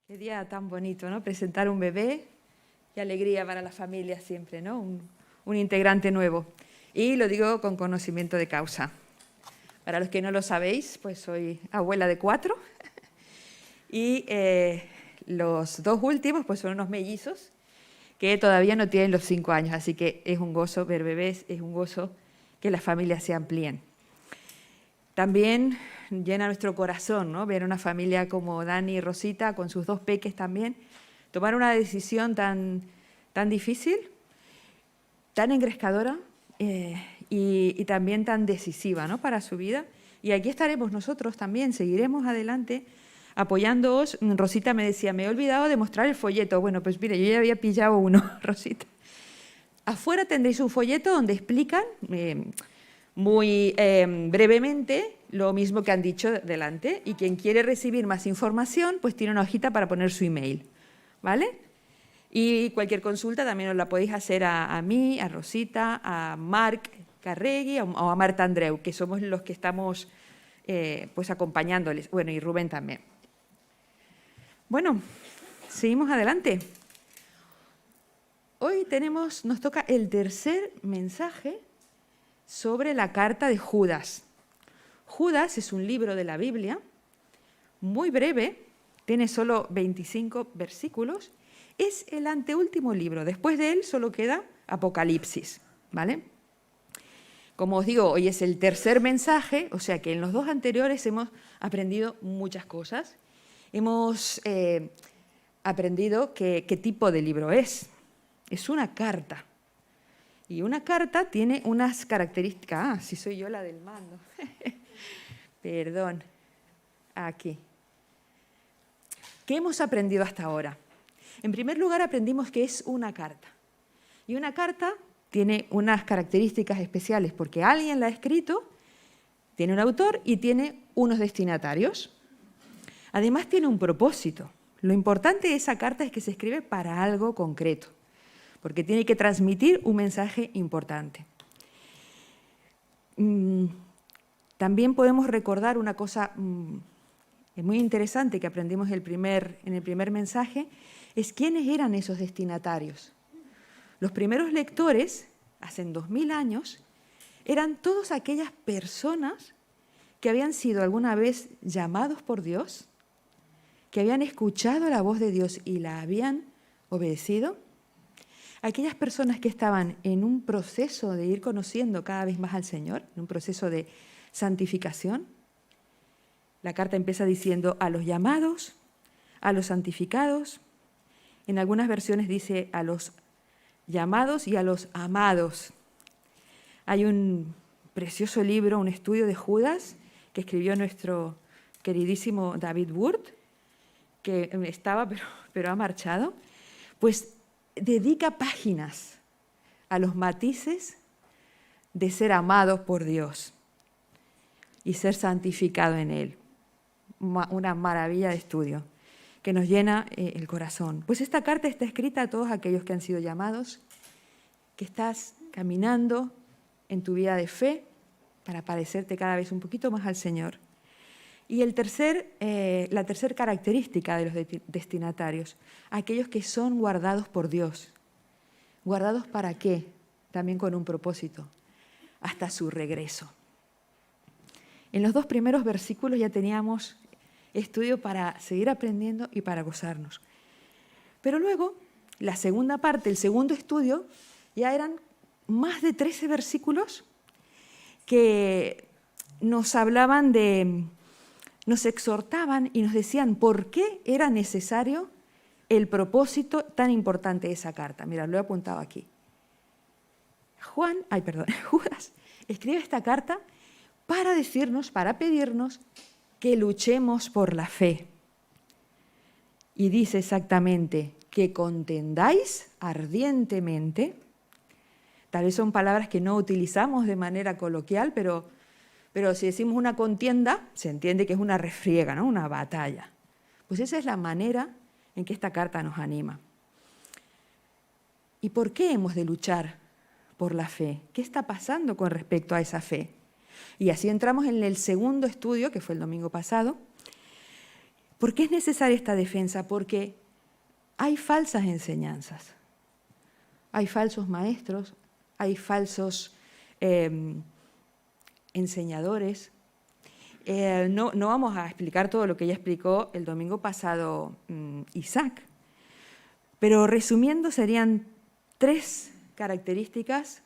Qué día tan bonito, ¿no? Presentar un bebé, qué alegría para la familia siempre, ¿no? Un integrante nuevo. Y lo digo con conocimiento de causa. Para los que no lo sabéis, pues soy abuela de 4 y los 2 últimos pues son unos mellizos que todavía no tienen los 5 años, así que es un gozo ver bebés, es un gozo que las familias se amplíen. También llena nuestro corazón, ¿no? Ver una familia como Dani y Rosita, con sus 2 peques también, tomar una decisión tan difícil, tan engrescadora y también tan decisiva, ¿no? Para su vida. Y aquí estaremos nosotros también, seguiremos adelante apoyándoos. Rosita me decía, me he olvidado de mostrar el folleto. Bueno, pues mire, yo ya había pillado uno, Rosita. Afuera tendréis un folleto donde explican muy brevemente lo mismo que han dicho delante, y quien quiere recibir más información pues tiene una hojita para poner su email, ¿vale? Y cualquier consulta también os la podéis hacer a mí, a Rosita, a Marc Carregui o a Marta Andreu, que somos los que estamos pues acompañándoles, bueno, y Rubén también. Bueno, seguimos adelante. Hoy nos toca el tercer mensaje sobre la carta de Judas. Judas es un libro de la Biblia, muy breve, tiene solo 25 versículos, es el anteúltimo libro, después de él solo queda Apocalipsis, ¿vale? Como os digo, hoy es el tercer mensaje, o sea que en los 2 anteriores hemos aprendido muchas cosas. Hemos aprendido qué tipo de libro es. Es una carta. Y una carta tiene unas características. Ah, sí soy yo la del mando. Perdón. Aquí. ¿Qué hemos aprendido hasta ahora? En primer lugar, aprendimos que es una carta. Y una carta tiene unas características especiales porque alguien la ha escrito, tiene un autor y tiene unos destinatarios. Además, tiene un propósito. Lo importante de esa carta es que se escribe para algo concreto, porque tiene que transmitir un mensaje importante. También podemos recordar una cosa muy interesante que aprendimos en el primer mensaje, es quiénes eran esos destinatarios. Los primeros lectores, hace 2000 años, eran todas aquellas personas que habían sido alguna vez llamados por Dios, que habían escuchado la voz de Dios y la habían obedecido. Aquellas personas que estaban en un proceso de ir conociendo cada vez más al Señor, en un proceso de santificación. La carta empieza diciendo a los llamados, a los santificados. En algunas versiones dice a los llamados y a los amados. Hay un precioso libro, un estudio de Judas, que escribió nuestro queridísimo David Wurt, que estaba, pero ha marchado, pues dedica páginas a los matices de ser amados por Dios y ser santificado en Él. Una maravilla de estudio que nos llena el corazón. Pues esta carta está escrita a todos aquellos que han sido llamados, que estás caminando en tu vida de fe para parecerte cada vez un poquito más al Señor. Y la tercera característica de los destinatarios, aquellos que son guardados por Dios. ¿Guardados para qué? También con un propósito, hasta su regreso. En los 2 primeros versículos ya teníamos estudio para seguir aprendiendo y para gozarnos. Pero luego, la segunda parte, el segundo estudio, ya eran más de 13 versículos que nos hablaban nos exhortaban y nos decían por qué era necesario el propósito tan importante de esa carta. Mira, lo he apuntado aquí. Judas escribe esta carta para decirnos, para pedirnos que luchemos por la fe. Y dice exactamente que contendáis ardientemente. Tal vez son palabras que no utilizamos de manera coloquial, pero si decimos una contienda, se entiende que es una refriega, ¿no? Una batalla. Pues esa es la manera en que esta carta nos anima. ¿Y por qué hemos de luchar por la fe? ¿Qué está pasando con respecto a esa fe? Y así entramos en el segundo estudio, que fue el domingo pasado, ¿Por qué es necesaria esta defensa? Porque hay falsas enseñanzas, hay falsos maestros, hay falsos enseñadores. No vamos a explicar todo lo que ya explicó el domingo pasado Isaac, pero resumiendo serían 3 características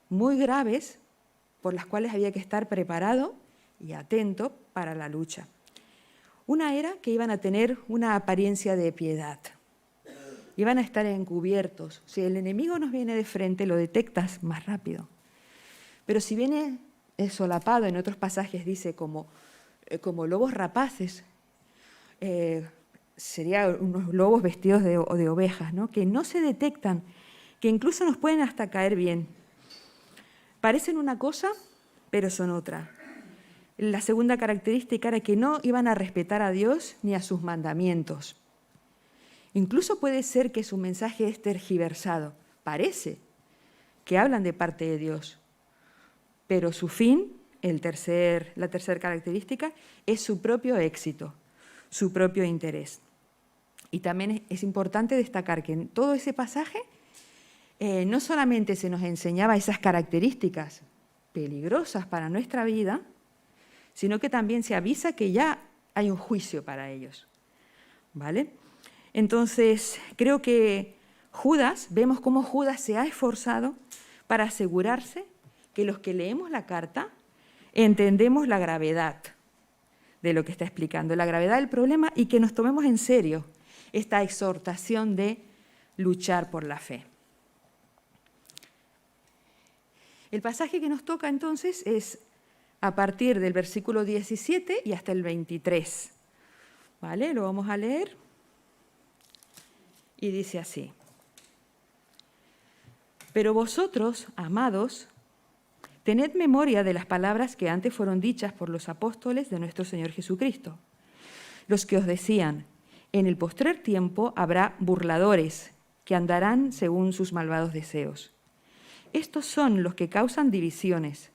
muy graves por las cuales había que estar preparado y atento para la lucha. Una era que iban a tener una apariencia de piedad, iban a estar encubiertos. Si el enemigo nos viene de frente, lo detectas más rápido. Pero si viene solapado, en otros pasajes dice como lobos rapaces, serían unos lobos vestidos de ovejas, ¿no? Que no se detectan, que incluso nos pueden hasta caer bien. Parecen una cosa, pero son otra. La segunda característica era que no iban a respetar a Dios ni a sus mandamientos. Incluso puede ser que su mensaje es tergiversado. Parece que hablan de parte de Dios, pero su fin, la tercera característica, es su propio éxito, su propio interés. Y también es importante destacar que en todo ese pasaje no solamente se nos enseñaba esas características peligrosas para nuestra vida, sino que también se avisa que ya hay un juicio para ellos, ¿vale? Entonces, creo que vemos cómo Judas se ha esforzado para asegurarse que los que leemos la carta entendemos la gravedad de lo que está explicando, la gravedad del problema, y que nos tomemos en serio esta exhortación de luchar por la fe. El pasaje que nos toca entonces es a partir del versículo 17 y hasta el 23. ¿Vale? Lo vamos a leer. Y dice así: Pero vosotros, amados, tened memoria de las palabras que antes fueron dichas por los apóstoles de nuestro Señor Jesucristo, los que os decían: en el postrer tiempo habrá burladores que andarán según sus malvados deseos. Estos son los que causan divisiones,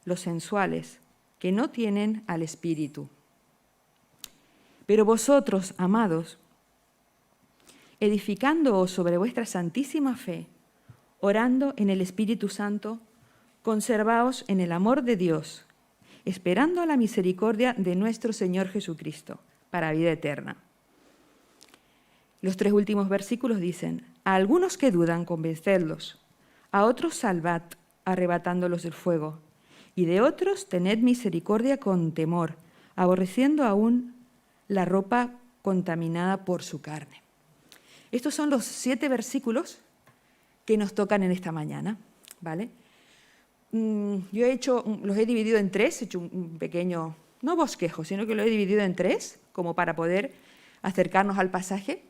los sensuales, que no tienen al Espíritu. Pero vosotros, amados, edificándoos sobre vuestra santísima fe, orando en el Espíritu Santo, conservaos en el amor de Dios, esperando a la misericordia de nuestro Señor Jesucristo, para vida eterna. Los 3 últimos versículos dicen: a algunos que dudan, convencedlos; a otros salvad, arrebatándolos del fuego; y de otros tened misericordia con temor, aborreciendo aún la ropa contaminada por su carne. Estos son los 7 versículos que nos tocan en esta mañana, ¿vale? Yo los he dividido en 3, he hecho un pequeño, no bosquejo, sino que lo he dividido en 3, como para poder acercarnos al pasaje.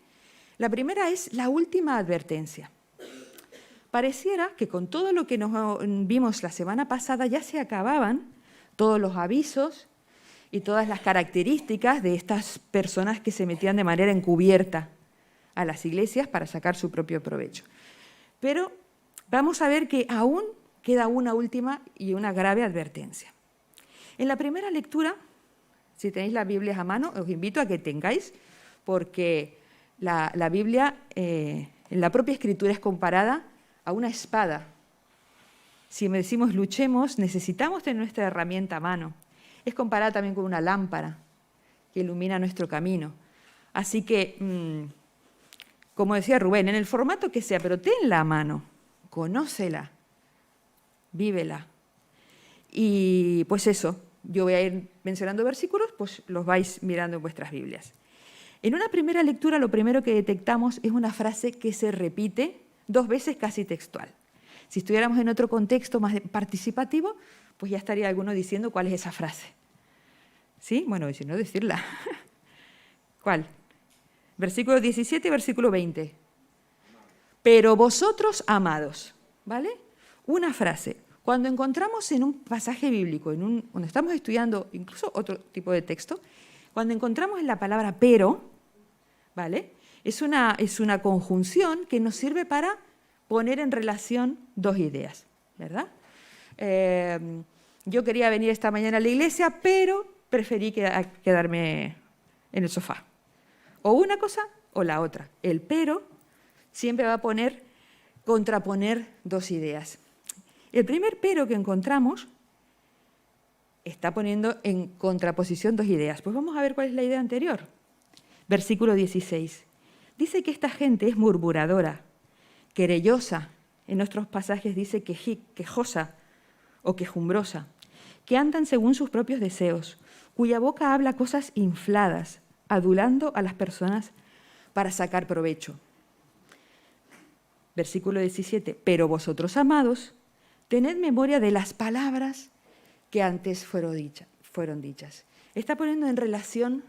La primera es la última advertencia. Pareciera que con todo lo que nos vimos la semana pasada ya se acababan todos los avisos y todas las características de estas personas que se metían de manera encubierta a las iglesias para sacar su propio provecho. Pero vamos a ver que aún queda una última y una grave advertencia. En la primera lectura, si tenéis las Biblias a mano, os invito a que tengáis, porque la Biblia en la propia Escritura es comparada a una espada. Si me decimos luchemos, necesitamos tener nuestra herramienta a mano. Es comparada también con una lámpara que ilumina nuestro camino. Así que, como decía Rubén, en el formato que sea, pero tenla a mano, conócela, vívela. Y pues eso, yo voy a ir mencionando versículos, pues los vais mirando en vuestras Biblias. En una primera lectura, lo primero que detectamos es una frase que se repite 2 veces casi textual. Si estuviéramos en otro contexto más participativo, pues ya estaría alguno diciendo cuál es esa frase. ¿Sí? Bueno, y si no, decirla. ¿Cuál? Versículo 17 y versículo 20. Pero vosotros, amados, ¿vale? Una frase. Cuando encontramos en un pasaje bíblico, cuando estamos estudiando incluso otro tipo de texto, cuando encontramos la palabra pero, ¿vale? Es una conjunción que nos sirve para poner en relación 2 ideas, ¿verdad? Yo quería venir esta mañana a la iglesia, pero preferí quedarme en el sofá. O una cosa o la otra. El pero siempre va a contraponer dos ideas. El primer pero que encontramos está poniendo en contraposición dos ideas. Pues vamos a ver cuál es la idea anterior. Versículo 16. Dice que esta gente es murmuradora, querellosa. En nuestros pasajes dice quejosa o quejumbrosa, que andan según sus propios deseos, cuya boca habla cosas infladas, adulando a las personas para sacar provecho. Versículo 17. Pero vosotros, amados, tened memoria de las palabras que antes fueron dichas. Está poniendo en relación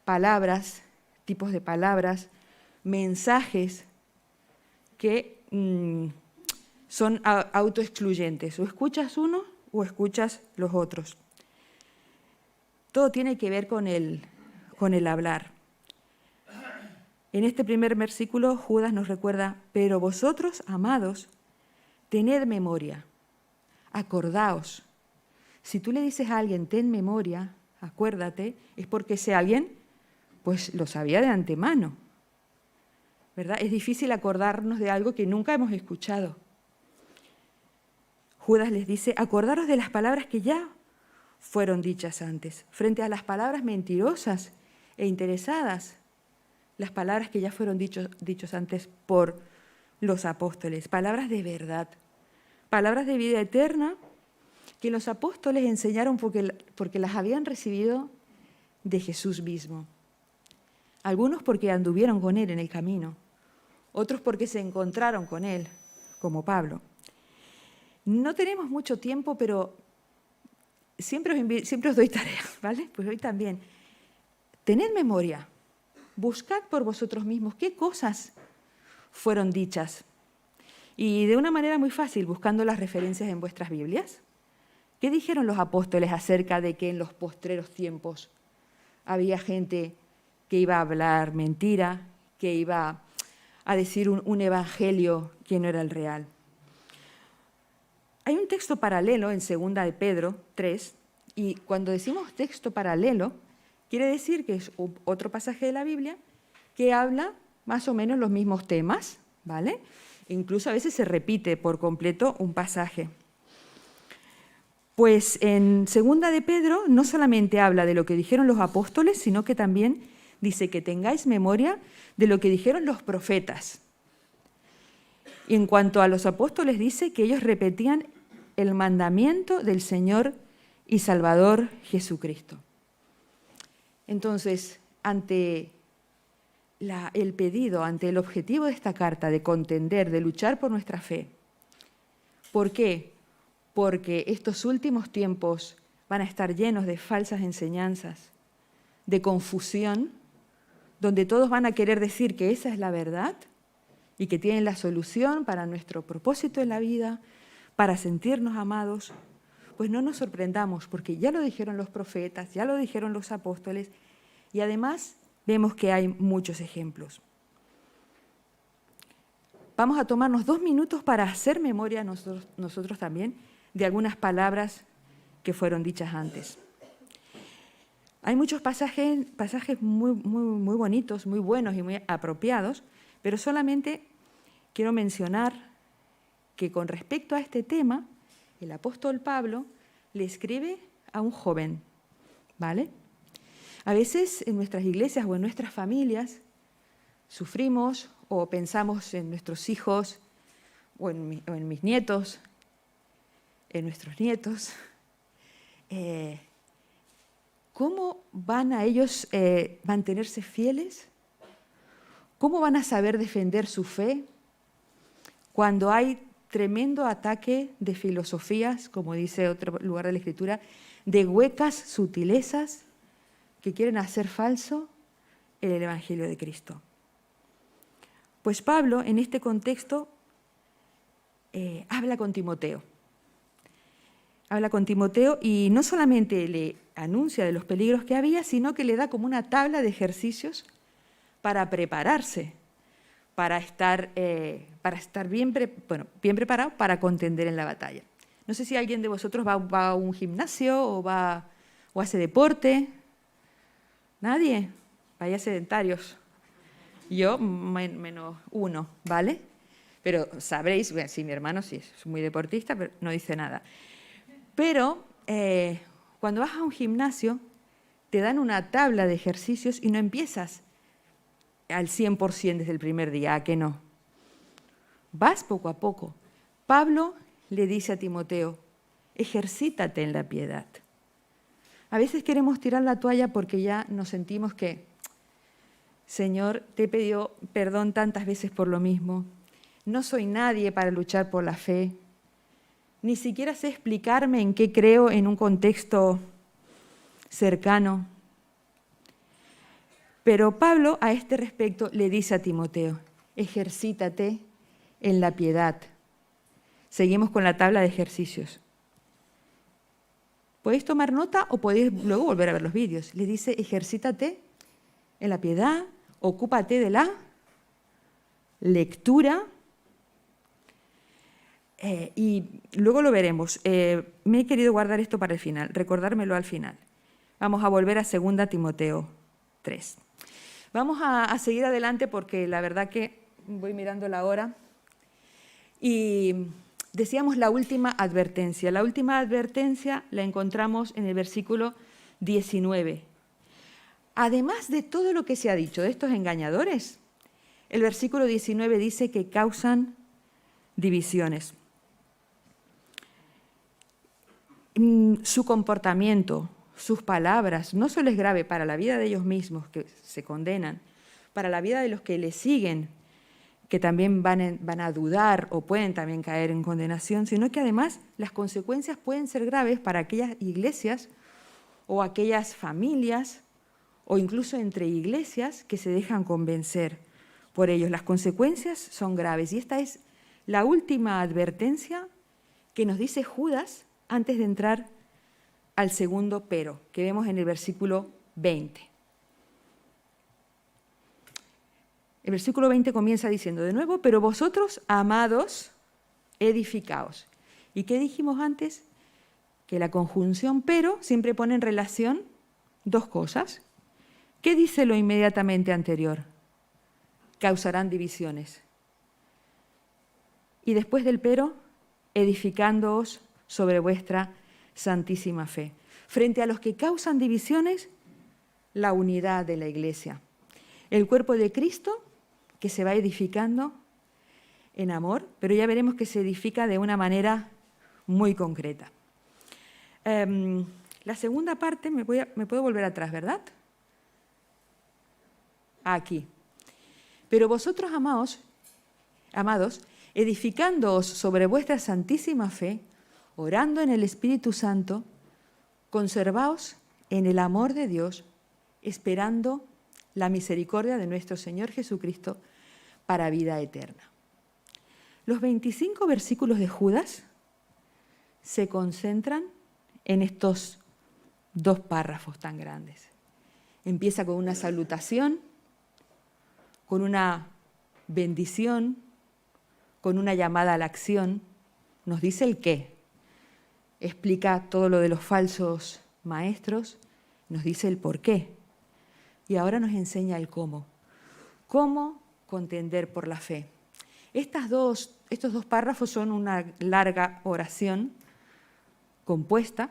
palabras, tipos de palabras, mensajes que son autoexcluyentes. O escuchas uno o escuchas los otros. Todo tiene que ver con el hablar. En este primer versículo, Judas nos recuerda, pero vosotros, amados, tened memoria, acordaos. Si tú le dices a alguien, ten memoria, acuérdate, es porque ese alguien pues lo sabía de antemano, ¿verdad? Es difícil acordarnos de algo que nunca hemos escuchado. Judas les dice, acordaros de las palabras que ya fueron dichas antes, frente a las palabras mentirosas e interesadas, las palabras que ya fueron dichos antes por los apóstoles, palabras de verdad, palabras de vida eterna que los apóstoles enseñaron porque las habían recibido de Jesús mismo. Algunos porque anduvieron con Él en el camino, otros porque se encontraron con Él, como Pablo. No tenemos mucho tiempo, pero siempre os doy tarea, ¿vale? Pues hoy también. Tened memoria, buscad por vosotros mismos qué cosas fueron dichas. Y de una manera muy fácil, buscando las referencias en vuestras Biblias. ¿Qué dijeron los apóstoles acerca de que en los postreros tiempos había gente que iba a hablar mentira, que iba a decir un evangelio que no era el real? Hay un texto paralelo en 2 de Pedro 3, y cuando decimos texto paralelo, quiere decir que es otro pasaje de la Biblia que habla más o menos los mismos temas, ¿vale? Incluso a veces se repite por completo un pasaje. Pues en 2 de Pedro no solamente habla de lo que dijeron los apóstoles, sino que también dice que tengáis memoria de lo que dijeron los profetas. Y en cuanto a los apóstoles dice que ellos repetían el mandamiento del Señor y Salvador Jesucristo. Entonces, ante el pedido, ante el objetivo de esta carta de contender, de luchar por nuestra fe, ¿por qué? Porque estos últimos tiempos van a estar llenos de falsas enseñanzas, de confusión, donde todos van a querer decir que esa es la verdad y que tienen la solución para nuestro propósito en la vida, para sentirnos amados. Pues no nos sorprendamos, porque ya lo dijeron los profetas, ya lo dijeron los apóstoles, y además vemos que hay muchos ejemplos. Vamos a tomarnos 2 minutos para hacer memoria nosotros también de algunas palabras que fueron dichas antes. Hay muchos pasajes muy bonitos, muy buenos y muy apropiados, pero solamente quiero mencionar que con respecto a este tema, el apóstol Pablo le escribe a un joven, ¿vale? A veces en nuestras iglesias o en nuestras familias sufrimos o pensamos en nuestros hijos o en mis nietos, en nuestros nietos. ¿Cómo van a ellos mantenerse fieles? ¿Cómo van a saber defender su fe cuando hay tremendo ataque de filosofías, como dice otro lugar de la Escritura, de huecas sutilezas que quieren hacer falso el Evangelio de Cristo? Pues Pablo, en este contexto, habla con Timoteo. Habla con Timoteo y no solamente le anuncia de los peligros que había, sino que le da como una tabla de ejercicios para prepararse, para estar bien preparado para contender en la batalla. No sé si alguien de vosotros va a un gimnasio o hace deporte. ¿Nadie? Vaya sedentarios. Yo -1, ¿vale? Pero sabréis, bueno, sí, mi hermano sí es muy deportista, pero no dice nada. Pero cuando vas a un gimnasio, te dan una tabla de ejercicios y no empiezas al 100% desde el primer día, ¿a que no? Vas poco a poco. Pablo le dice a Timoteo, ejercítate en la piedad. A veces queremos tirar la toalla porque ya nos sentimos que, Señor, te he pedido perdón tantas veces por lo mismo. No soy nadie para luchar por la fe. Ni siquiera sé explicarme en qué creo en un contexto cercano. Pero Pablo a este respecto le dice a Timoteo, ejercítate en la piedad. Seguimos con la tabla de ejercicios. Podéis tomar nota o podéis luego volver a ver los vídeos. Le dice, ejercítate en la piedad, ocúpate de la lectura. Y luego lo veremos. Me he querido guardar esto para el final, recordármelo al final. Vamos a volver a 2 Timoteo 3. Vamos a seguir adelante porque la verdad que voy mirando la hora. Y decíamos la última advertencia. La última advertencia la encontramos en el versículo 19. Además de todo lo que se ha dicho de estos engañadores, el versículo 19 dice que causan divisiones. Su comportamiento, sus palabras, no solo es grave para la vida de ellos mismos, que se condenan, para la vida de los que les siguen, que también van a dudar o pueden también caer en condenación, sino que además las consecuencias pueden ser graves para aquellas iglesias o aquellas familias o incluso entre iglesias que se dejan convencer por ellos. Las consecuencias son graves y esta es la última advertencia que nos dice Judas antes de entrar al segundo pero, que vemos en el versículo 20. El versículo 20 comienza diciendo de nuevo, pero vosotros, amados, edificaos. ¿Y qué dijimos antes? Que la conjunción pero siempre pone en relación dos cosas. ¿Qué dice lo inmediatamente anterior? Causarán divisiones. Y después del pero, edificándoos sobre vuestra santísima fe. Frente a los que causan divisiones, la unidad de la Iglesia. El cuerpo de Cristo que se va edificando en amor, pero ya veremos que se edifica de una manera muy concreta. La segunda parte, me puedo volver atrás, ¿verdad? Aquí. Pero vosotros, amados, edificándoos sobre vuestra santísima fe, orando en el Espíritu Santo, conservaos en el amor de Dios, esperando la misericordia de nuestro Señor Jesucristo para vida eterna. Los 25 versículos de Judas se concentran en estos dos párrafos tan grandes. Empieza con una salutación, con una bendición, con una llamada a la acción. Nos dice el qué. Explica todo lo de los falsos maestros, nos dice el por qué. Y ahora nos enseña el cómo. Cómo contender por la fe. Estos dos párrafos son una larga oración compuesta,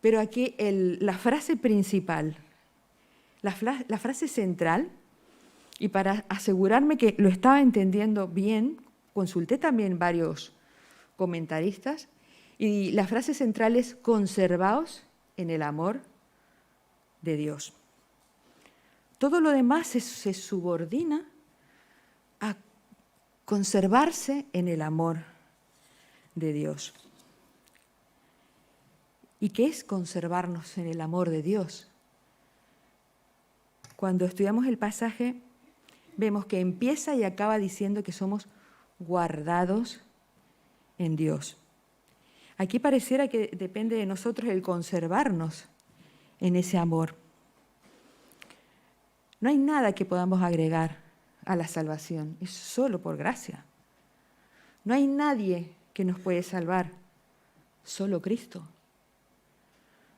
pero aquí la frase principal, la frase central, y para asegurarme que lo estaba entendiendo bien, consulté también varios comentaristas, y la frase central es conservaos en el amor de Dios. Todo lo demás se subordina a conservarse en el amor de Dios. ¿Y qué es conservarnos en el amor de Dios? Cuando estudiamos el pasaje, vemos que empieza y acaba diciendo que somos guardados en Dios. Aquí pareciera que depende de nosotros el conservarnos en ese amor. No hay nada que podamos agregar a la salvación, es solo por gracia. No hay nadie que nos puede salvar, solo Cristo.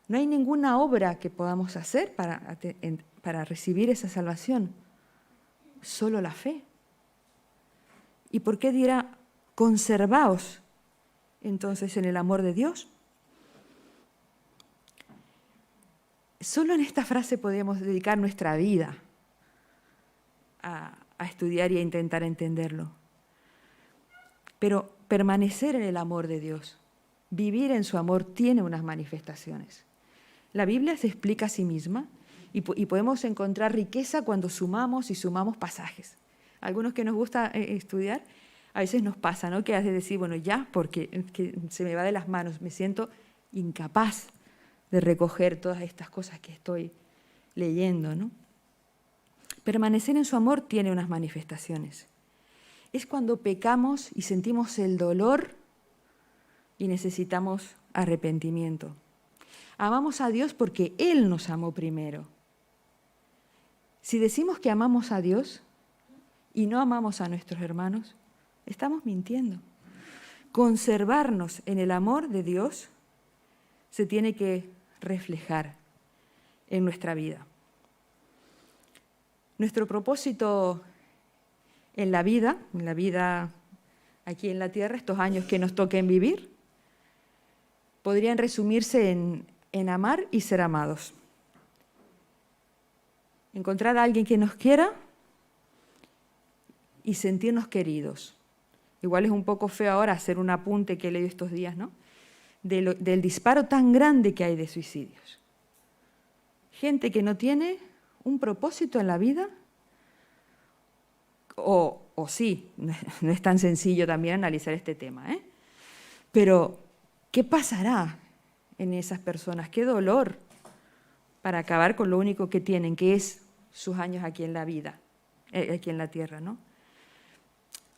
No hay ninguna obra que podamos hacer para recibir esa salvación. Solo la fe. ¿Y por qué dirá, conservaos entonces en el amor de Dios? Solo en esta frase podemos dedicar nuestra vida a estudiar y a intentar entenderlo. Pero permanecer en el amor de Dios, vivir en su amor, tiene unas manifestaciones. La Biblia se explica a sí misma y podemos encontrar riqueza cuando sumamos y sumamos pasajes. Algunos que nos gusta estudiar, a veces nos pasa, ¿no? Que has de decir, bueno, ya, porque que se me va de las manos, me siento incapaz de recoger todas estas cosas que estoy leyendo, ¿no? Permanecer en su amor tiene unas manifestaciones. Es cuando pecamos y sentimos el dolor y necesitamos arrepentimiento. Amamos a Dios porque Él nos amó primero. Si decimos que amamos a Dios y no amamos a nuestros hermanos, estamos mintiendo. Conservarnos en el amor de Dios se tiene que reflejar en nuestra vida. Nuestro propósito en la vida aquí en la tierra, estos años que nos toquen vivir, podrían resumirse en amar y ser amados. Encontrar a alguien que nos quiera y sentirnos queridos. Igual es un poco feo ahora hacer un apunte que he leído estos días, ¿no? Del disparo tan grande que hay de suicidios. Gente que no tiene un propósito en la vida, o sí, no es tan sencillo también analizar este tema, ¿eh? Pero, ¿qué pasará en esas personas? ¡Qué dolor! Para acabar con lo único que tienen, que es sus años aquí en la vida, aquí en la tierra, ¿no?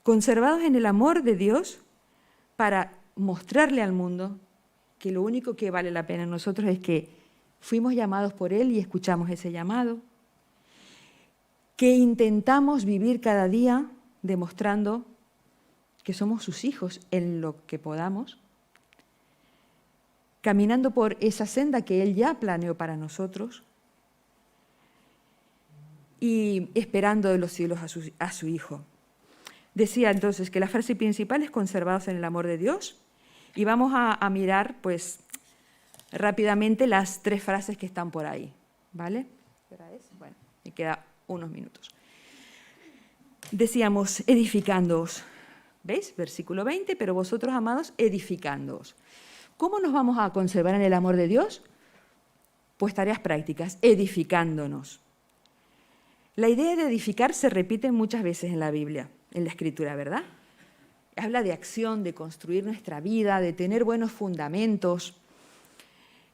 Conservados en el amor de Dios para mostrarle al mundo que lo único que vale la pena en nosotros es que fuimos llamados por Él y escuchamos ese llamado, que intentamos vivir cada día demostrando que somos sus hijos en lo que podamos, caminando por esa senda que Él ya planeó para nosotros y esperando de los cielos a su Hijo. Decía entonces que la frase principal es conservados en el amor de Dios y vamos a mirar pues rápidamente las 3 frases que están por ahí, ¿vale? ¿Qué hora es? Bueno, me queda unos minutos. Decíamos, edificándoos, ¿veis? Versículo 20, pero vosotros, amados, edificándoos. ¿Cómo nos vamos a conservar en el amor de Dios? Pues tareas prácticas, edificándonos. La idea de edificar se repite muchas veces en la Biblia, en la Escritura, ¿verdad? Habla de acción, de construir nuestra vida, de tener buenos fundamentos.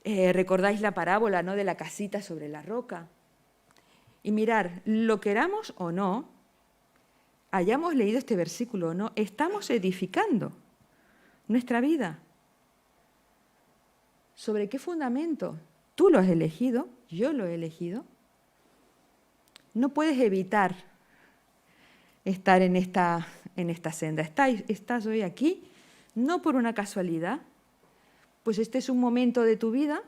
¿Recordáis la parábola, ¿no?, de la casita sobre la roca? Y mirar, lo queramos o no, hayamos leído este versículo o no, estamos edificando nuestra vida. ¿Sobre qué fundamento? Tú lo has elegido, yo lo he elegido. No puedes evitar estar en esta senda. Estás hoy aquí, no por una casualidad, pues este es un momento de tu vida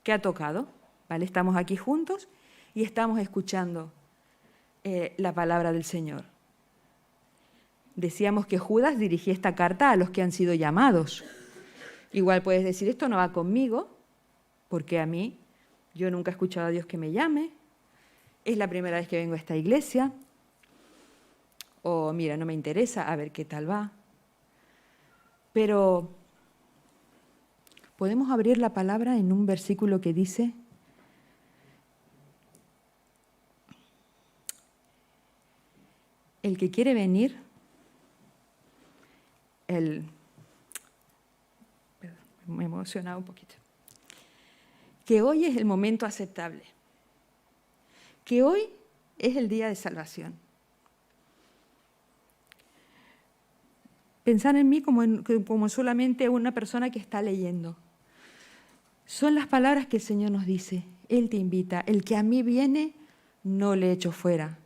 que ha tocado, ¿vale? Estamos aquí juntos y estamos escuchando la palabra del Señor. Decíamos que Judas dirigía esta carta a los que han sido llamados. Igual puedes decir, esto no va conmigo, porque a mí, yo nunca he escuchado a Dios que me llame, es la primera vez que vengo a esta iglesia, o mira, no me interesa, a ver qué tal va. Pero podemos abrir la palabra en un versículo que dice, el que quiere venir, me he emocionado un poquito, que hoy es el momento aceptable, que hoy es el día de salvación. Pensar en mí como solamente una persona que está leyendo. Son las palabras que el Señor nos dice. Él te invita. El que a mí viene, no le echo fuera,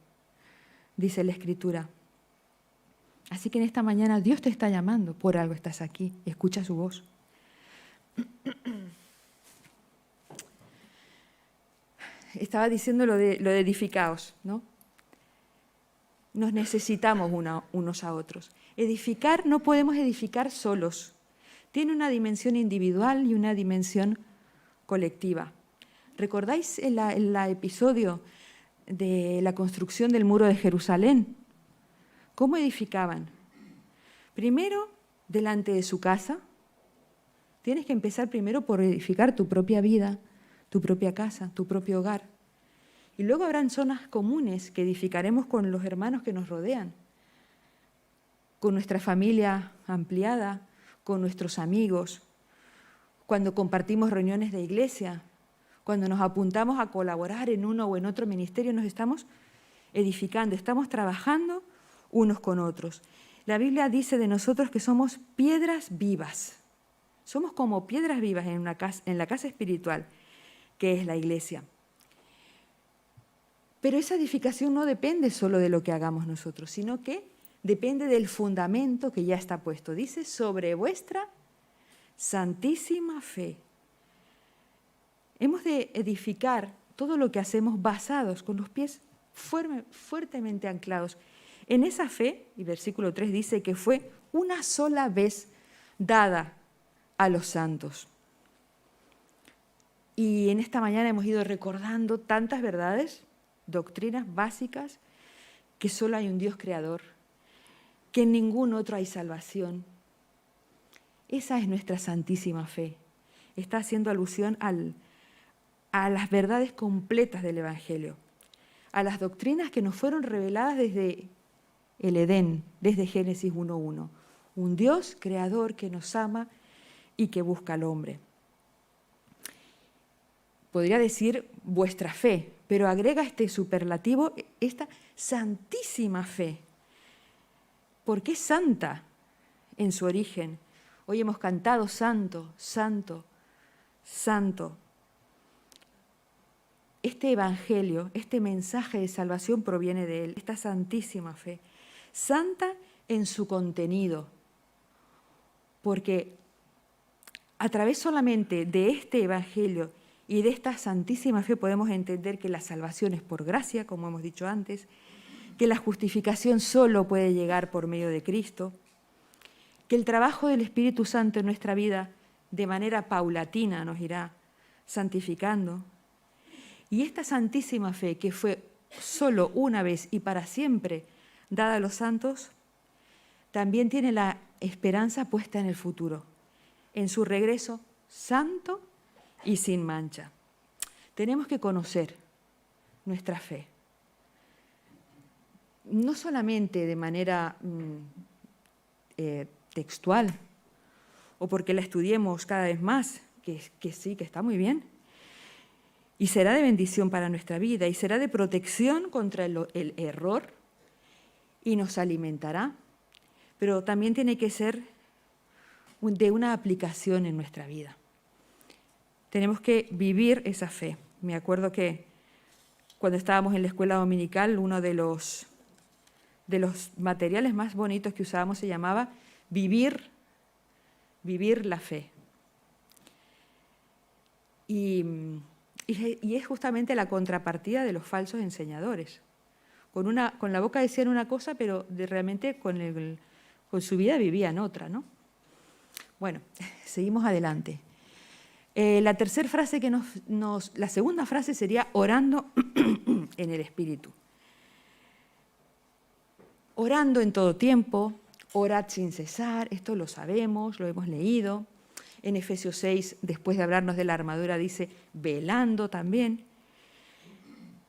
dice la Escritura. Así que en esta mañana Dios te está llamando. Por algo estás aquí. Escucha su voz. estaba diciendo lo de edificaos, ¿no? Nos necesitamos unos a otros. Edificar, no podemos edificar solos. Tiene una dimensión individual y una dimensión colectiva. ¿Recordáis el episodio de la construcción del muro de Jerusalén? ¿Cómo edificaban? Primero, delante de su casa. Tienes que empezar primero por edificar tu propia vida, tu propia casa, tu propio hogar. Y luego habrán zonas comunes que edificaremos con los hermanos que nos rodean, con nuestra familia ampliada, con nuestros amigos, cuando compartimos reuniones de iglesia, cuando nos apuntamos a colaborar en uno o en otro ministerio, nos estamos edificando, estamos trabajando unos con otros. La Biblia dice de nosotros que somos piedras vivas. Somos como piedras vivas en la casa espiritual, que es la iglesia. Pero esa edificación no depende solo de lo que hagamos nosotros, sino que depende del fundamento que ya está puesto. Dice, sobre vuestra santísima fe. Hemos de edificar todo lo que hacemos basados, con los pies fuertemente anclados en esa fe, y versículo 3 dice que fue una sola vez dada a los santos. Y en esta mañana hemos ido recordando tantas verdades, doctrinas básicas, que solo hay un Dios creador, que en ningún otro hay salvación. Esa es nuestra santísima fe. Está haciendo alusión a las verdades completas del Evangelio, a las doctrinas que nos fueron reveladas desde el Edén, desde Génesis 1:1. Un Dios creador que nos ama y que busca al hombre. Podría decir vuestra fe, pero agrega este superlativo, esta santísima fe, porque es santa en su origen. Hoy hemos cantado santo, santo, santo. Este evangelio, este mensaje de salvación proviene de él, esta santísima fe. Santa en su contenido, porque a través solamente de este evangelio y de esta santísima fe podemos entender que la salvación es por gracia, como hemos dicho antes, que la justificación solo puede llegar por medio de Cristo, que el trabajo del Espíritu Santo en nuestra vida de manera paulatina nos irá santificando. Y esta santísima fe, que fue solo una vez y para siempre dada a los santos, también tiene la esperanza puesta en el futuro, en su regreso santo y sin mancha. Tenemos que conocer nuestra fe, no solamente de manera textual o porque la estudiemos cada vez más, que sí, que está muy bien, y será de bendición para nuestra vida y será de protección contra el error y nos alimentará, pero también tiene que ser de una aplicación en nuestra vida. Tenemos que vivir esa fe. Me acuerdo que cuando estábamos en la escuela dominical, uno de los materiales más bonitos que usábamos se llamaba vivir la fe. Y es justamente la contrapartida de los falsos enseñadores. Con la boca decían una cosa, pero realmente con su vida vivían otra, ¿no? Bueno, seguimos adelante. La tercera frase la segunda frase sería orando en el Espíritu. Orando en todo tiempo, orad sin cesar, esto lo sabemos, lo hemos leído. En Efesios 6, después de hablarnos de la armadura, dice velando también.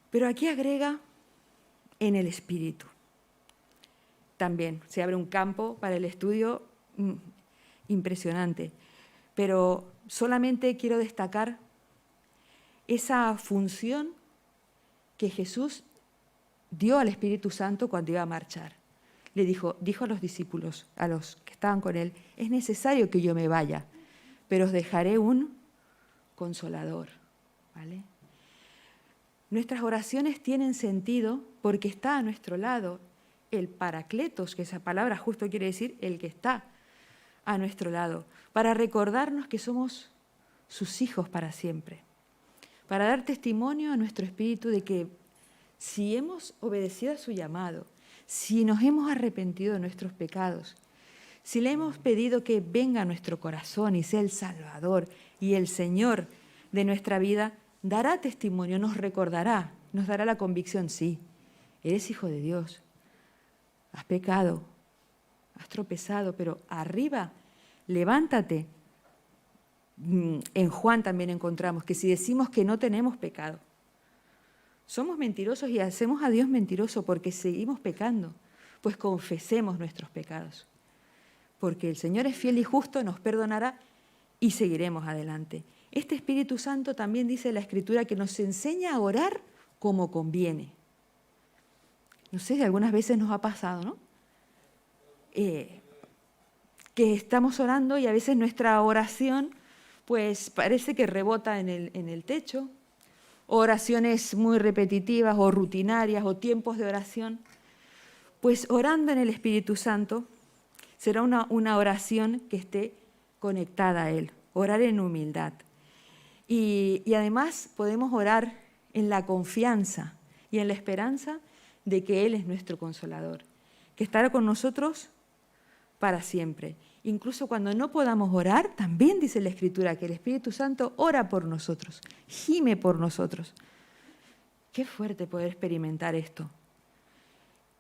Pero aquí agrega en el Espíritu. También se abre un campo para el estudio impresionante. Pero solamente quiero destacar esa función que Jesús dio al Espíritu Santo cuando iba a marchar. Le dijo a los discípulos, a los que estaban con él, es necesario que yo me vaya, pero os dejaré un consolador, ¿vale? Nuestras oraciones tienen sentido porque está a nuestro lado el Paracletos, que esa palabra justo quiere decir el que está a nuestro lado, para recordarnos que somos sus hijos para siempre, para dar testimonio a nuestro espíritu de que si hemos obedecido a su llamado, si nos hemos arrepentido de nuestros pecados, si le hemos pedido que venga a nuestro corazón y sea el Salvador y el Señor de nuestra vida, dará testimonio, nos recordará, nos dará la convicción, sí, eres hijo de Dios, has pecado, has tropezado, pero arriba, levántate. En Juan también encontramos que si decimos que no tenemos pecado, somos mentirosos y hacemos a Dios mentiroso porque seguimos pecando, pues confesemos nuestros pecados. Porque el Señor es fiel y justo, nos perdonará y seguiremos adelante. Este Espíritu Santo también dice la Escritura que nos enseña a orar como conviene. No sé si algunas veces nos ha pasado, ¿no? Que estamos orando y a veces nuestra oración pues parece que rebota en el techo, o oraciones muy repetitivas o rutinarias o tiempos de oración. Pues orando en el Espíritu Santo será una oración que esté conectada a Él, orar en humildad. Y además podemos orar en la confianza y en la esperanza de que Él es nuestro consolador, que estará con nosotros para siempre. Incluso cuando no podamos orar, también dice la Escritura que el Espíritu Santo ora por nosotros, gime por nosotros. Qué fuerte poder experimentar esto.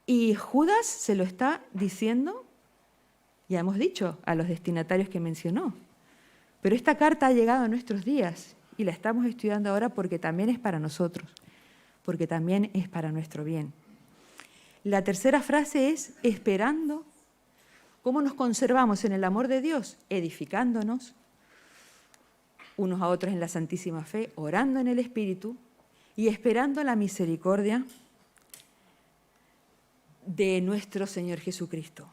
Y Judas se lo está diciendo, ya hemos dicho, a los destinatarios que mencionó. Pero esta carta ha llegado a nuestros días y la estamos estudiando ahora porque también es para nosotros, porque también es para nuestro bien. La tercera frase es esperando. ¿Cómo nos conservamos en el amor de Dios? Edificándonos unos a otros en la santísima fe, orando en el Espíritu y esperando la misericordia de nuestro Señor Jesucristo.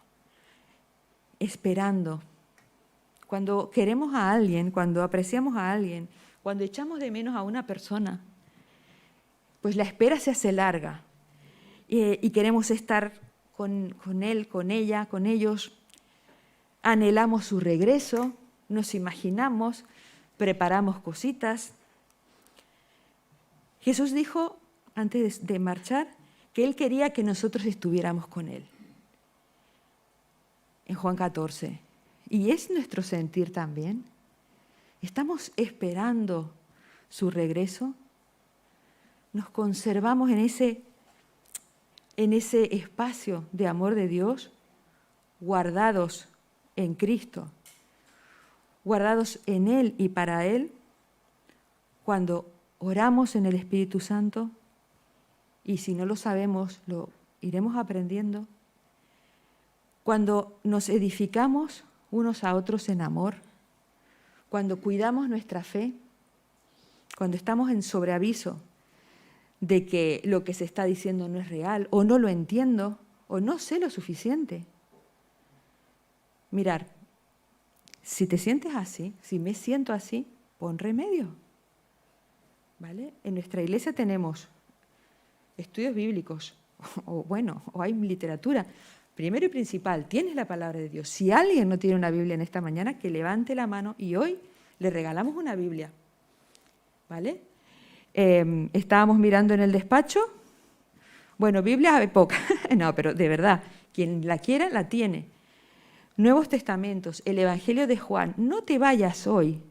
Esperando. Cuando queremos a alguien, cuando apreciamos a alguien, cuando echamos de menos a una persona, pues la espera se hace larga y queremos estar con él, con ella, con ellos. Anhelamos su regreso, nos imaginamos, preparamos cositas. Jesús dijo, antes de marchar, que Él quería que nosotros estuviéramos con Él. En Juan 14. Y es nuestro sentir también. ¿Estamos esperando su regreso? ¿Nos conservamos en ese espacio de amor de Dios, guardados en Cristo, guardados en Él y para Él, cuando oramos en el Espíritu Santo? Y si no lo sabemos, lo iremos aprendiendo. Cuando nos edificamos unos a otros en amor, cuando cuidamos nuestra fe, cuando estamos en sobreaviso de que lo que se está diciendo no es real, o no lo entiendo, o no sé lo suficiente. Mirar, si te sientes así, si me siento así, pon remedio. ¿Vale? En nuestra iglesia tenemos estudios bíblicos, o hay literatura. Primero y principal, tienes la palabra de Dios. Si alguien no tiene una Biblia en esta mañana, que levante la mano y hoy le regalamos una Biblia. ¿Vale? Estábamos mirando en el despacho. Bueno, Biblia hay poca. No, pero de verdad, quien la quiera, la tiene. Nuevos Testamentos, el Evangelio de Juan. No te vayas hoy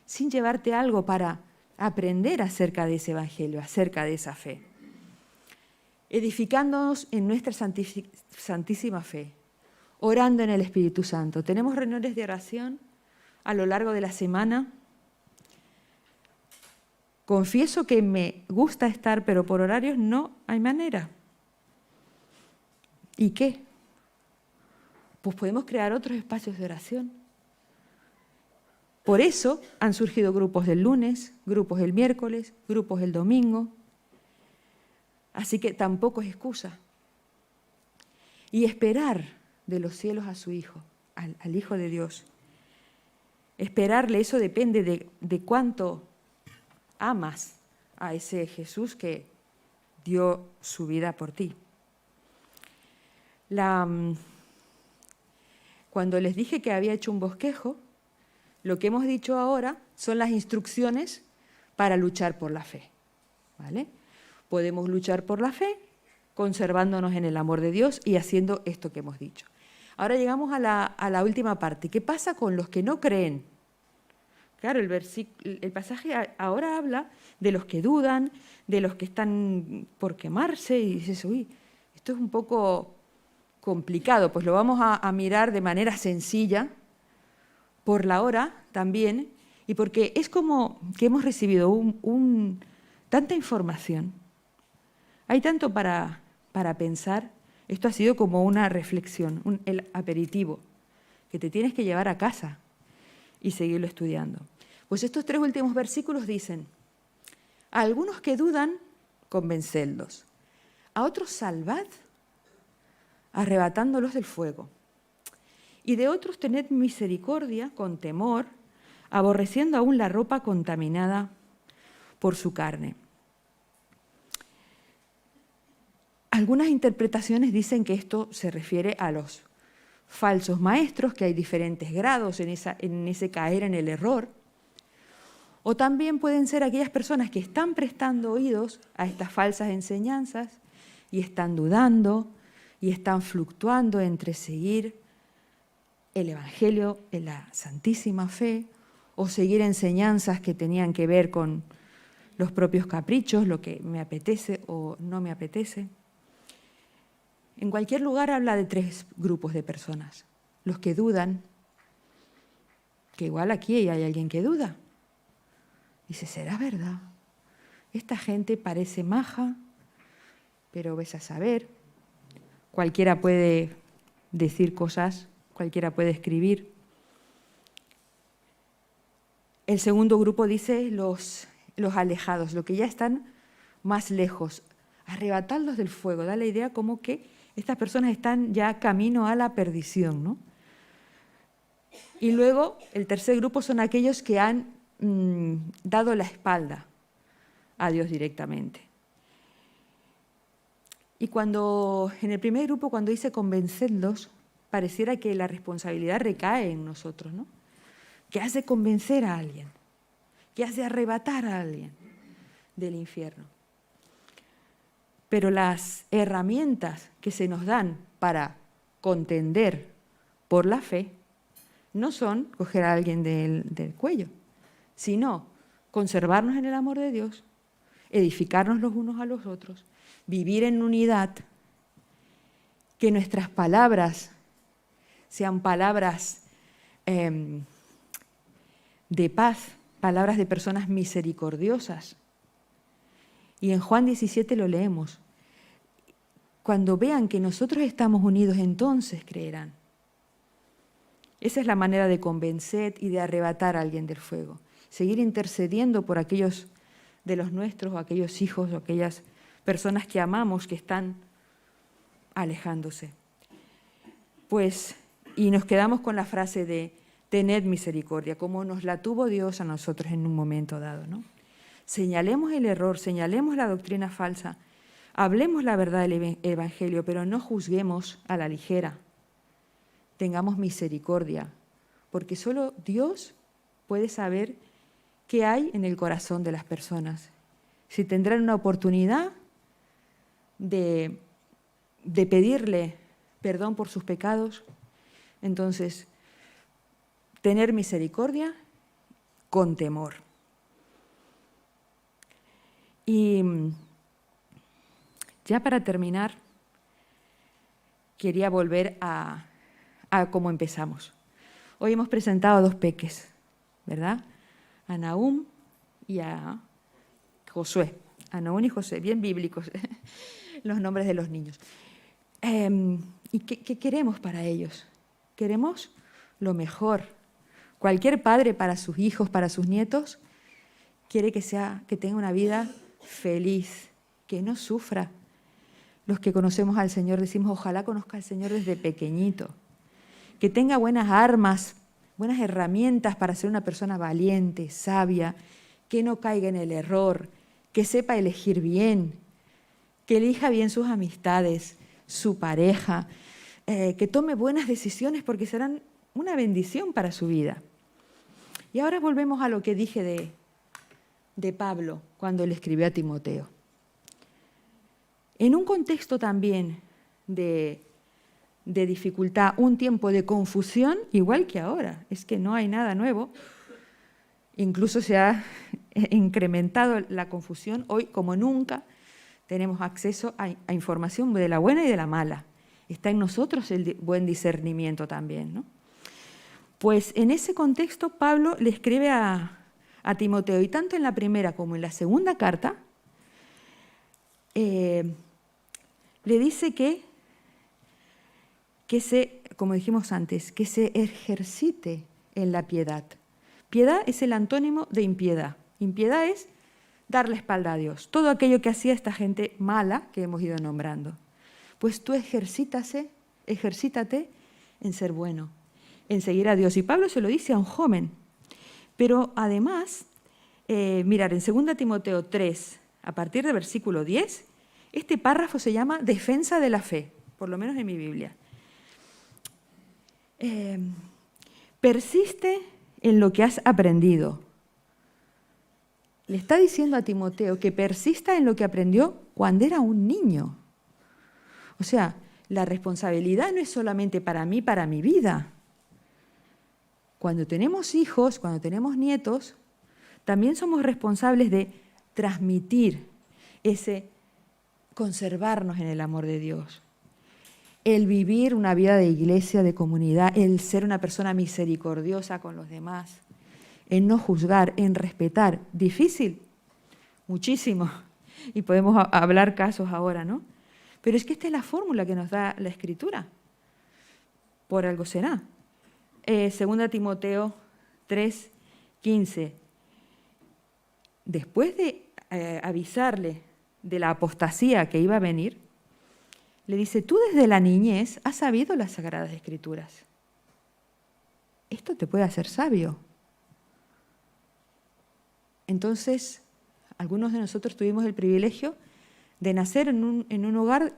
sin llevarte algo para aprender acerca de ese Evangelio, acerca de esa fe. Edificándonos en nuestra santísima fe, orando en el Espíritu Santo. Tenemos reuniones de oración a lo largo de la semana. Confieso que me gusta estar, pero por horarios no hay manera. ¿Y qué? Pues podemos crear otros espacios de oración. Por eso han surgido grupos del lunes, grupos el miércoles, grupos el domingo. Así que tampoco es excusa. Y esperar de los cielos a su Hijo, al Hijo de Dios. Esperarle, eso depende de cuánto amas a ese Jesús que dio su vida por ti. Cuando les dije que había hecho un bosquejo, lo que hemos dicho ahora son las instrucciones para luchar por la fe, ¿vale? Podemos luchar por la fe conservándonos en el amor de Dios y haciendo esto que hemos dicho. Ahora llegamos a la última parte. ¿Qué pasa con los que no creen? Claro, el pasaje ahora habla de los que dudan, de los que están por quemarse, y dices, uy, esto es un poco complicado. Pues lo vamos a mirar de manera sencilla, por la hora también, y porque es como que hemos recibido tanta información. Hay tanto para pensar. Esto ha sido como una reflexión, el aperitivo, que te tienes que llevar a casa y seguirlo estudiando. Pues estos 3 últimos versículos dicen: a algunos que dudan, convencedlos; a otros salvad, arrebatándolos del fuego; y de otros tened misericordia con temor, aborreciendo aún la ropa contaminada por su carne. Algunas interpretaciones dicen que esto se refiere a los falsos maestros, que hay diferentes grados en ese caer en el error. O también pueden ser aquellas personas que están prestando oídos a estas falsas enseñanzas y están dudando y están fluctuando entre seguir el Evangelio en la Santísima Fe o seguir enseñanzas que tenían que ver con los propios caprichos, lo que me apetece o no me apetece. En cualquier lugar habla de 3 grupos de personas. Los que dudan, que igual aquí hay alguien que duda. Dice, ¿será verdad? Esta gente parece maja, pero ves a saber. Cualquiera puede decir cosas, cualquiera puede escribir. El segundo grupo dice los alejados, los que ya están más lejos. Arrebatarlos del fuego, da la idea como que estas personas están ya camino a la perdición, ¿no? Y luego el tercer grupo son aquellos que han dado la espalda a Dios directamente. Y en el primer grupo, cuando dice convencedlos, pareciera que la responsabilidad recae en nosotros, ¿no? ¿Qué hace convencer a alguien? ¿Qué hace arrebatar a alguien del infierno? Pero las herramientas que se nos dan para contender por la fe no son coger a alguien del cuello, sino conservarnos en el amor de Dios, edificarnos los unos a los otros, vivir en unidad, que nuestras palabras sean palabras de paz, palabras de personas misericordiosas. Y en Juan 17 lo leemos. Cuando vean que nosotros estamos unidos, entonces creerán. Esa es la manera de convencer y de arrebatar a alguien del fuego. Seguir intercediendo por aquellos de los nuestros, o aquellos hijos, o aquellas personas que amamos que están alejándose. Pues, y nos quedamos con la frase de tened misericordia, como nos la tuvo Dios a nosotros en un momento dado, ¿no? Señalemos el error, señalemos la doctrina falsa, hablemos la verdad del Evangelio, pero no juzguemos a la ligera. Tengamos misericordia, porque solo Dios puede saber qué hay en el corazón de las personas. Si tendrán una oportunidad de pedirle perdón por sus pecados, entonces tener misericordia con temor. Y ya para terminar, quería volver a cómo empezamos. Hoy hemos presentado a 2 peques, ¿verdad? A Nahum y a Josué. A Nahum y Josué, bien bíblicos los nombres de los niños. ¿Y qué queremos para ellos? Queremos lo mejor. Cualquier padre para sus hijos, para sus nietos, quiere que tenga una vida feliz, que no sufra. Los que conocemos al Señor decimos, ojalá conozca al Señor desde pequeñito. Que tenga buenas armas, buenas herramientas para ser una persona valiente, sabia, que no caiga en el error, que sepa elegir bien, que elija bien sus amistades, su pareja, que tome buenas decisiones porque serán una bendición para su vida. Y ahora volvemos a lo que dije de Pablo cuando le escribió a Timoteo. En un contexto también de dificultad, un tiempo de confusión, igual que ahora, es que no hay nada nuevo. Incluso se ha incrementado la confusión. Hoy, como nunca, tenemos acceso a información de la buena y de la mala. Está en nosotros el buen discernimiento también, ¿no? Pues en ese contexto Pablo le escribe a Timoteo, y tanto en la primera como en la segunda carta, le dice que como dijimos antes, que se ejercite en la piedad. Piedad es el antónimo de impiedad. Impiedad es dar la espalda a Dios. Todo aquello que hacía esta gente mala que hemos ido nombrando. Pues tú ejercítate en ser bueno, en seguir a Dios. Y Pablo se lo dice a un joven. Pero además, mirar, en 2 Timoteo 3, a partir del versículo 10, este párrafo se llama Defensa de la fe, por lo menos en mi Biblia. Persiste en lo que has aprendido. Le está diciendo a Timoteo que persista en lo que aprendió cuando era un niño. O sea, la responsabilidad no es solamente para mí, para mi vida. Cuando tenemos hijos, cuando tenemos nietos, también somos responsables de transmitir conservarnos en el amor de Dios. El vivir una vida de iglesia, de comunidad, el ser una persona misericordiosa con los demás, en no juzgar, en respetar. Difícil, muchísimo. Y podemos hablar casos ahora, ¿no? Pero es que esta es la fórmula que nos da la Escritura. Por algo será. 2 Timoteo 3:15. Después de avisarle de la apostasía que iba a venir, le dice, tú desde la niñez has sabido las Sagradas Escrituras. Esto te puede hacer sabio. Entonces, algunos de nosotros tuvimos el privilegio de nacer en un hogar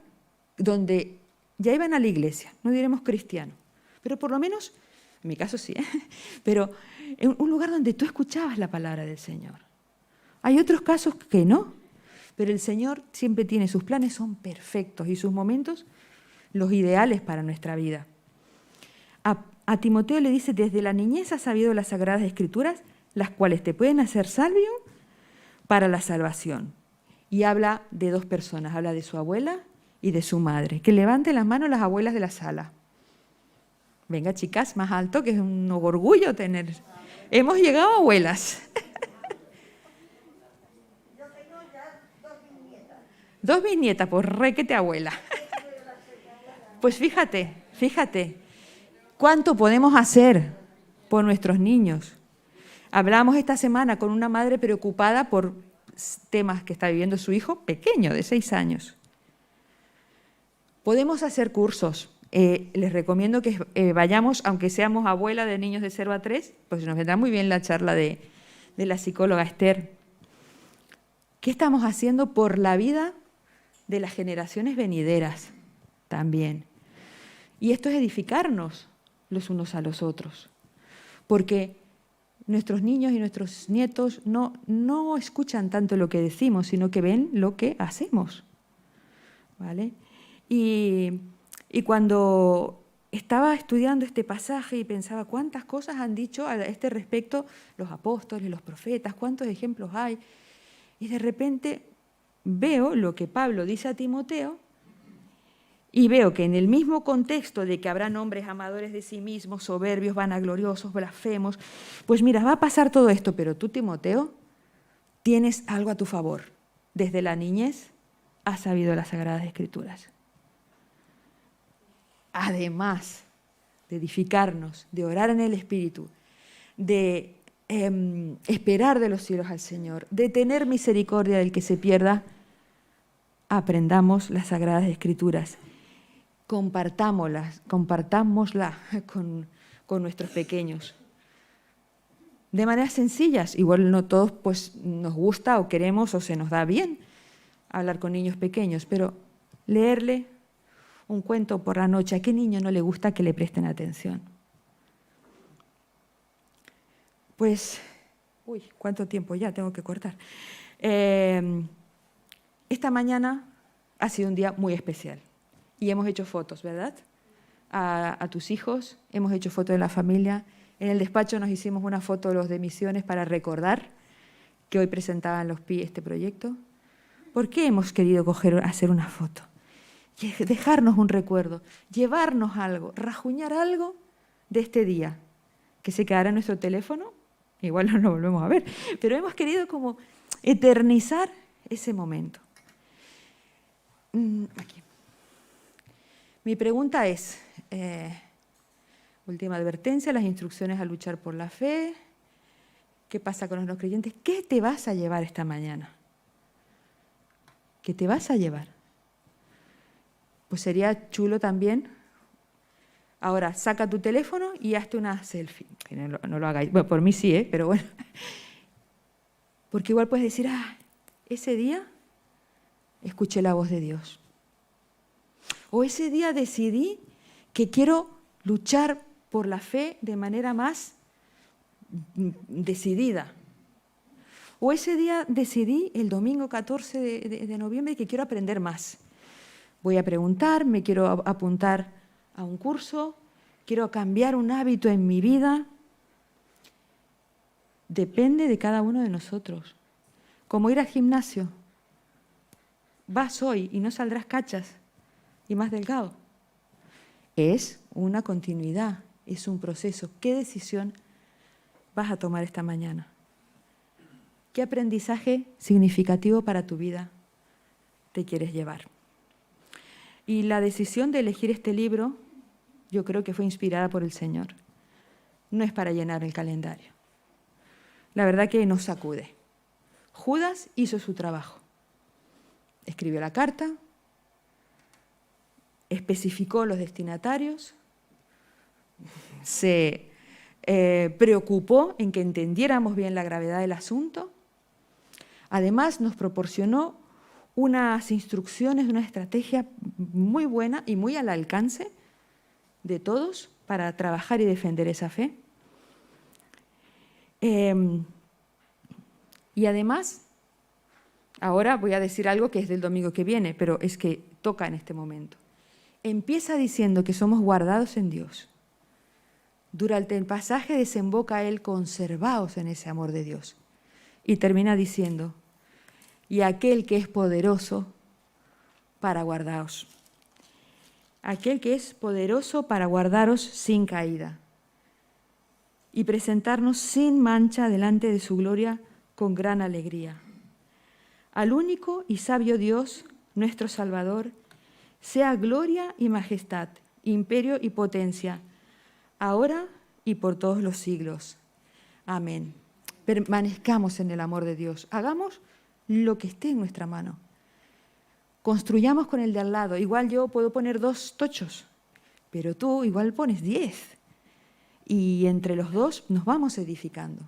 donde ya iban a la iglesia, no diremos cristiano, pero por lo menos, en mi caso sí, pero en un lugar donde tú escuchabas la palabra del Señor. Hay otros casos que no, pero el Señor siempre tiene, sus planes son perfectos y sus momentos los ideales para nuestra vida. A Timoteo le dice, desde la niñez has sabido las Sagradas Escrituras, las cuales te pueden hacer sabio para la salvación. Y habla de dos personas, habla de su abuela y de su madre. Que levanten las manos las abuelas de la sala. Venga, chicas, más alto, que es un orgullo tener. Hemos llegado a abuelas. Yo tengo ya 2 bisnietas. 2 bisnietas, pues requete abuela. Pues fíjate, cuánto podemos hacer por nuestros niños. Hablamos esta semana con una madre preocupada por temas que está viviendo su hijo pequeño, de 6 años. Podemos hacer cursos. Les recomiendo que vayamos, aunque seamos abuela de niños de 0 a 3, pues nos vendrá muy bien la charla de la psicóloga Esther. ¿Qué estamos haciendo por la vida de las generaciones venideras también? Y esto es edificarnos los unos a los otros, porque nuestros niños y nuestros nietos no escuchan tanto lo que decimos, sino que ven lo que hacemos, ¿vale? Y cuando estaba estudiando este pasaje y pensaba cuántas cosas han dicho a este respecto los apóstoles, los profetas, cuántos ejemplos hay, y de repente veo lo que Pablo dice a Timoteo y veo que en el mismo contexto de que habrán hombres amadores de sí mismos, soberbios, vanagloriosos, blasfemos, pues mira, va a pasar todo esto, pero tú, Timoteo, tienes algo a tu favor. Desde la niñez has sabido las Sagradas Escrituras. Además de edificarnos, de orar en el Espíritu, de esperar de los cielos al Señor, de tener misericordia del que se pierda, aprendamos las Sagradas Escrituras. Compartámosla con nuestros pequeños. De maneras sencillas, igual no todos pues, nos gusta o queremos o se nos da bien hablar con niños pequeños, pero leerle un cuento por la noche, ¿a qué niño no le gusta que le presten atención? Pues Uy, ¿cuánto tiempo ya? Tengo que cortar. Esta mañana ha sido un día muy especial y hemos hecho fotos, ¿verdad? A tus hijos, hemos hecho fotos de la familia. En el despacho nos hicimos una foto de los de misiones para recordar que hoy presentaban los PI este proyecto. ¿Por qué hemos querido hacer una foto? Dejarnos un recuerdo, llevarnos algo, rajuñar algo de este día, que se quedará en nuestro teléfono, igual no lo volvemos a ver, pero hemos querido como eternizar ese momento. Aquí. Mi pregunta es, última advertencia, las instrucciones a luchar por la fe. ¿Qué pasa con los no creyentes? ¿Qué te vas a llevar esta mañana? ¿Qué te vas a llevar? Pues sería chulo también. Ahora, saca tu teléfono y hazte una selfie. No lo hagáis. Bueno, por mí sí, pero bueno. Porque igual puedes decir, ese día escuché la voz de Dios. O ese día decidí que quiero luchar por la fe de manera más decidida. O ese día decidí, el domingo 14 de noviembre, que quiero aprender más. Voy a preguntar, me quiero apuntar a un curso, quiero cambiar un hábito en mi vida. Depende de cada uno de nosotros. Como ir al gimnasio. Vas hoy y no saldrás cachas y más delgado. Es una continuidad, es un proceso. ¿Qué decisión vas a tomar esta mañana? ¿Qué aprendizaje significativo para tu vida te quieres llevar? Y la decisión de elegir este libro, yo creo que fue inspirada por el Señor. No es para llenar el calendario. La verdad que nos sacude. Judas hizo su trabajo. Escribió la carta, especificó los destinatarios, se preocupó en que entendiéramos bien la gravedad del asunto. Además, nos proporcionó unas instrucciones, una estrategia muy buena y muy al alcance de todos para trabajar y defender esa fe. Y además, ahora voy a decir algo que es del domingo que viene, pero es que toca en este momento. Empieza diciendo que somos guardados en Dios. Durante el pasaje desemboca él, conservaos en ese amor de Dios. Y termina diciendo, y aquel que es poderoso para guardaros. Aquel que es poderoso para guardaros sin caída y presentarnos sin mancha delante de su gloria con gran alegría. Al único y sabio Dios, nuestro Salvador, sea gloria y majestad, imperio y potencia, ahora y por todos los siglos. Amén. Permanezcamos en el amor de Dios. Hagamos lo que esté en nuestra mano. Construyamos con el de al lado. Igual yo puedo poner 2 tochos, pero tú igual pones 10. Y entre los dos nos vamos edificando.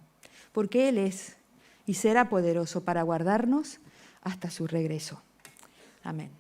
Porque Él es y será poderoso para guardarnos hasta su regreso. Amén.